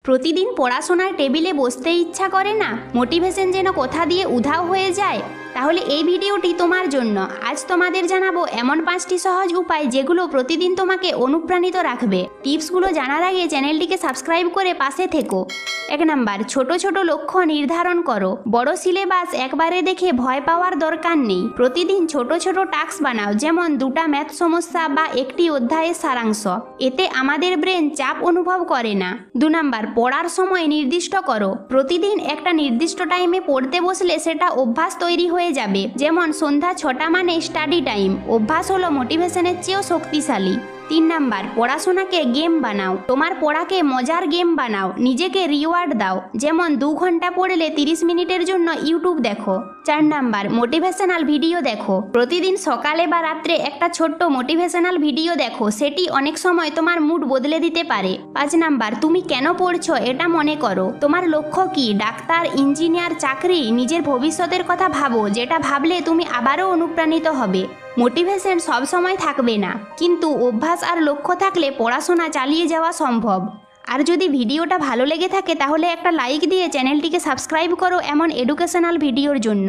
প্রতিদিন পড়াশোনার টেবিলে বসতে ইচ্ছা করে না, মোটিভেশন যেন কোথা দিয়ে উধাও হয়ে যায়? তাহলে এই ভিডিওটি তোমার জন্য। আজ তোমাদের জানাবো এমন 5টি সহজ উপায় যেগুলো প্রতিদিন তোমাকে অনুপ্রাণিত রাখবে। টিপসগুলো জানার আগে চ্যানেলটিকে সাবস্ক্রাইব করে পাশে থেকো। 1 নাম্বার, ছোট ছোট লক্ষ্য নির্ধারণ করো। বড় সিলেবাস একবারে দেখে ভয় পাওয়ার দরকার নেই। প্রতিদিন ছোট ছোট টাস্ক বানাও, যেমন 2টা ম্যাথ সমস্যা বা একটি অধ্যায়ের সারাংশ। এতে আমাদের ব্রেন চাপ অনুভব করে না। 2 নাম্বার, পড়ার সময় নির্দিষ্ট করো। প্রতিদিন একটা নির্দিষ্ট টাইমে পড়তে বসলে সেটা অভ্যাস তৈরি হয়ে যাবে। যেমন সন্ধ্যা 6টা মানে স্টাডি টাইম। অভ্যাস হলো মোটিভেশনের চেয়েও শক্তিশালী। 3 নাম্বার, পড়াশোনাকে গেম বানাও। তোমার পড়াকে মজার গেম বানাও। নিজেকে রিওয়ার্ড দাও, যেমন 2 ঘন্টা পড়লে 30 মিনিটের জন্য ইউটিউব দেখো। 4 নাম্বার, মোটিভেশনাল ভিডিও দেখো। প্রতিদিন সকালে বা রাত্রে একটা ছোট্ট মোটিভেশনাল ভিডিও দেখো, সেটি অনেক সময় তোমার মুড বদলে দিতে পারে। 5 নাম্বার, তুমি কেন পড়ছো এটা মনে করো। তোমার লক্ষ্য কি? ডাক্তার, ইঞ্জিনিয়ার, চাকরি? নিজের ভবিষ্যতের কথা ভাবো, যেটা ভাবলে তুমি আবারও অনুপ্রাণিত হবে। মোটিভেশন সবসময় থাকবে না, কিন্তু অভ্যাস আর লক্ষ্য থাকলে পড়াশোনা চালিয়ে যাওয়া সম্ভব। আর যদি ভিডিওটা ভালো লেগে থাকে তাহলে একটা লাইক দিয়ে চ্যানেলটিকে সাবস্ক্রাইব করো এমন এডুকেশনাল ভিডিওর জন্য।